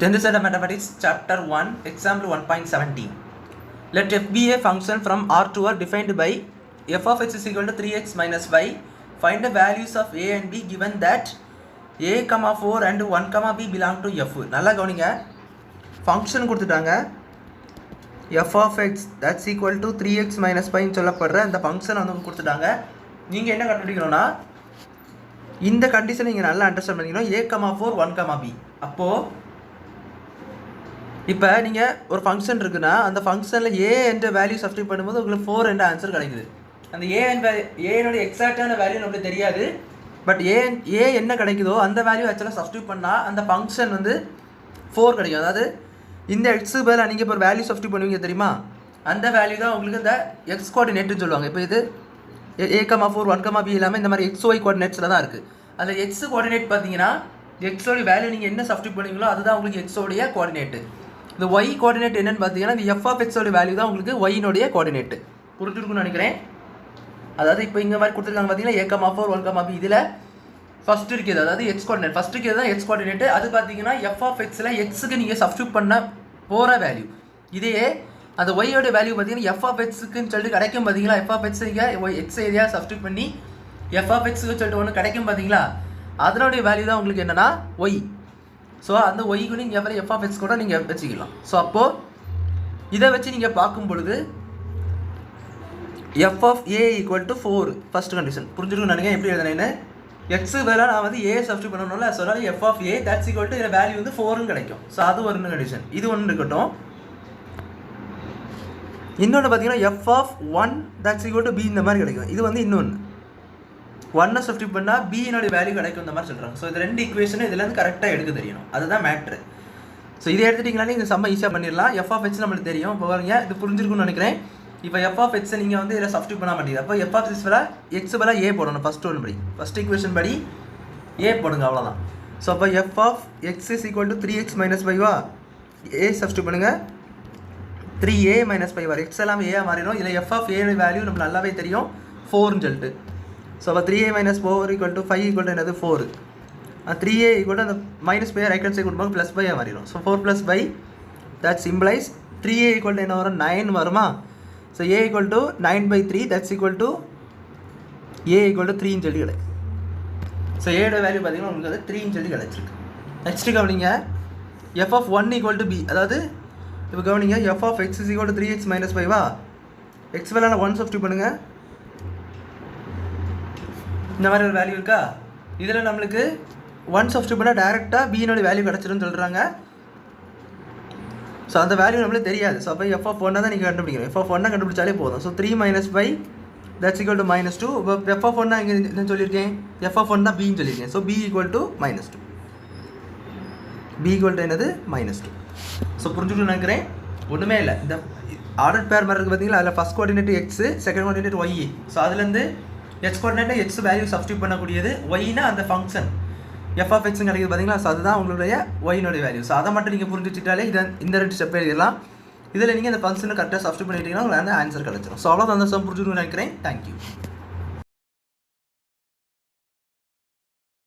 10th set of mathematics chapter 1 example 1.17. Let f be a function from R to R defined by f of x is equal to 3x minus y. Find the values of a and b given that a, 4 and 1, b belong to f. நல்லா கவனிங்க, function கொடுத்துட்டாங்க f of x that's equal to 3x minus y சொல்லப்படுற அந்த function வந்து கொடுத்துட்டாங்க. நீங்கள் என்ன கண்டுபிடிக்கணும்னா இந்த கண்டிஷன் நீங்கள் நல்லா அண்டர்ஸ்டாண்ட் பண்ணிக்கணும். a, 4 1, b. அப்போது இப்போ நீங்கள் ஒரு ஃபங்க்ஷன் இருக்குன்னா அந்த ஃபங்க்ஷனில் ஏ என்ற வேல்யூ சப்ஸ்டிட் பண்ணும்போது உங்களுக்கு 4 என்ற ஆன்சர் கிடைக்குது. அந்த ஏனுடைய எக்ஸாக்டான வேல்யூ நம்மளுக்கு தெரியாது, பட் ஏ என்ன கிடைக்குதோ அந்த வேல்யூ ஆக்சுவலாக சப்ஸ்டிட் பண்ணால் அந்த ஃபங்க்ஷன் வந்து 4 கிடைக்கும். அதாவது இந்த எக்ஸு பதில் நீங்கள் இப்போ ஒரு வேல்யூ சப்ஸ்டிட் பண்ணுவீங்க தெரியுமா, அந்த வேல்யூ தான் உங்களுக்கு இந்த எக்ஸ் கோஆர்டினேட்னு சொல்லுவாங்க. இப்போ இது a, 4 1, b இல்லாமல் இந்த மாதிரி XY கோஆர்டினேட்ஸில் தான் இருக்குது. அதில் எக்ஸ் கோஆர்டினேட் பார்த்தீங்கன்னா எக்ஸோடைய வேல்யூ நீங்கள் என்ன சப்ஸ்டிட் பண்ணுவீங்களோ அதுதான் உங்களுக்கு எக்ஸோடைய கோஆர்டினேட்டு. இந்த y கோஆர்டினேட் என்னென்னு பார்த்தீங்கன்னா இந்த f of x ஓட வேல்யூ தான் உங்களுக்கு y-னுடைய கோஆர்டினேட்டு. புரிஞ்சுருக்குன்னு நினைக்கிறேன். அதாவது இப்போ இங்கே மாதிரி கொடுத்துருக்காங்க பார்த்தீங்கன்னா a, 4 1, b இதில் ஃபஸ்ட் இருக்குது, அதாவது எக்ஸ் கோஆர்டினேட் ஃபஸ்ட் இருக்கிறது தான் எக்ஸ் கோஆர்டினேட்டு. அது பார்த்தீங்கன்னா f of x-ல் எக்ஸுக்கு நீங்கள் சப்ஸ்டியூட் பண்ண போகிற வேல்யூ. இதே அந்த y-யோட வேல்யூ பார்த்தீங்கன்னா f of x-க்குன்னு சொல்லிட்டு கிடைக்கும் பார்த்தீங்களா. f of x-க்கு எக்ஸ் ஏரியா சப்ஸ்டியூட் பண்ணி f of x-க்கு சொல்லிட்டு ஒன்று கிடைக்கும் பார்த்தீங்களா, அதனுடைய வேல்யூ தான் உங்களுக்கு என்னென்னா y. ஸோ அந்த ஒய்க்கு நீங்கள் எஃப் ஆஃப் எக்ஸ் கூட நீங்கள் வச்சுக்கலாம். ஸோ அப்போது இதை வச்சு நீங்கள் பார்க்கும் பொழுது f of a equal to 4 first condition புரிஞ்சுருக்குன்னு நினைக்கிறேன். எப்படி எழுதுனேன்னு எக்ஸு வேலை நான் வந்து ஏ சப்ஸ்டியூட் பண்ணணும்ல, ஸோ அதனால் f of a that's equal to இதில் வேல்யூ வந்து 4ன்னு கிடைக்கும். ஸோ அது ஒரு கண்டிஷன், இது ஒன்று இருக்கட்டும். இன்னொன்று பார்த்தீங்கன்னா F of 1 that's equal to B இந்த மாதிரி கிடைக்கும். இது வந்து இன்னொன்று 1 சப்ஸ்டியூட் பண்ணால் பியினுடைய வேல்யூ கிடைக்கும் இந்த மாதிரி சொல்கிறாங்க. ஸோ இது ரெண்டு ஈக்குவேஷனும் இதுலேருந்து கரெக்டாக எடுக்க தெரியணும், அதுதான் மேட்ரு. ஸோ இதை எடுத்துட்டிங்களானே இந்த சம்ம ஈஸியாக பண்ணிடலாம். எஃப் ஆஃப் எக்ஸ் நம்மளுக்கு தெரியும். இப்போ பாருங்க, இது புரிஞ்சிருக்குன்னு நினைக்கிறேன். இப்போ எஃப் ஆஃப் எக்ஸை நீங்கள் வந்து இதில் சப்ஸ்டியூட் பண்ண மாட்டீங்க. அப்போ எஃப் ஆஃப் எக்ஸ் பதிலாக ஏ போடணும். ஃபஸ்ட் ஒன் படி ஃபஸ்ட் ஈக்குவேஷன் படி ஏ போடுங்க, அவ்வளோதான். ஸோ அப்போ F of X is equal to 3x minus 5 A substitute பண்ணுங்கள். 3a minus 5 எக்ஸ் எல்லாம் ஏ மாறிடும். இதில் எஃப் ஆஃப் ஏ வேல்யூ நமக்கு நல்லாவே தெரியும் 4ன்னு சொல்லிட்டு. ஸோ அப்போ 3a minus 4 equal to 5 equal to என்னது 4. 3a equal to அந்த minus by right hand side கொடுப்பாங்க ப்ளஸ் பையாக மாறிடும். So 4 + 5 that's implies 3a equal to என்ன வரும் 9 வருமா. So a equal to 9/3 that's equal to a equal to 3ன்னு சொல்லி கிடைக்கும். So ஏட value பார்த்தீங்கன்னா உங்களுக்கு அது 3ன்னு சொல்லி கிடச்சிருக்கு. நெக்ஸ்ட்டு கவனிங்க, F of 1 equal to b, அதாவது இப்போ கவனிங்க F of x is equal to 3x minus 5 X value 1 substitute பண்ணுங்கள். இந்த மாதிரி ஒரு வேல்யூ இருக்கா, இதில் நம்மளுக்கு 1 சப்ஸ்டியூட் பண்ணால் டேரெக்டாக பியினோட வேல்யூ கிடச்சிருன்னு சொல்கிறாங்க. ஸோ அந்த வேல்யூ நம்மளுக்கு தெரியாது. ஸோ அப்போ எஃப் ஆஃப் 1 தான் நீங்கள் கண்டுபிடிக்கணும். எஃப் ஆஃப் 1 கண்டுபிடிச்சாலே போதும். So 3 - 5 that's equal to -2. இப்போ எஃப் ஆஃப் 1 இங்கே என்ன சொல்லியிருக்கேன், எஃப் ஆஃப் 1 தான் பின்னு சொல்லியிருக்கேன். So b equal to -2. b equal to என்னது -2. ஸோ புரிஞ்சுக்கணும்னு நினைக்கிறேன். ஒன்றுமே இல்லை, இந்த ஆர்டர் பேர் மாதிரி இருக்குது பார்த்தீங்களா, அதில் first coordinate X, second coordinate Y. So அதுலேருந்து எக்ஸ் கோஆர்டினேட்டை எக்ஸ் வேல்யூ சப்ஸ்டியூட் பண்ணக்கூடியது ஒய்னா அந்த ஃபங்க்ஷன் எஃப் ஆஃப் எக்ஸ்ன்னு கிடைக்குது பார்த்தீங்களா. ஸோ அதுதான் உங்களுடைய ஒய்னுடைய வேல்யூ. ஸோ அதை மட்டும் நீங்கள் புரிஞ்சு வச்சுட்டாலே இந்த 2 ஸ்டெப் எழுதிடலாம். இதில் நீங்கள் இந்த ஃபங்க்ஷனை கரெக்டாக சப்ஸ்டியூட் பண்ணிட்டீங்கன்னா உங்களுக்கு அந்த ஆன்சர் கிடச்சிடும். ஸோ அவ்வளோ அந்த சம் புரிஞ்சுக்கணும்னு நினைக்கிறேன். தேங்க்யூ.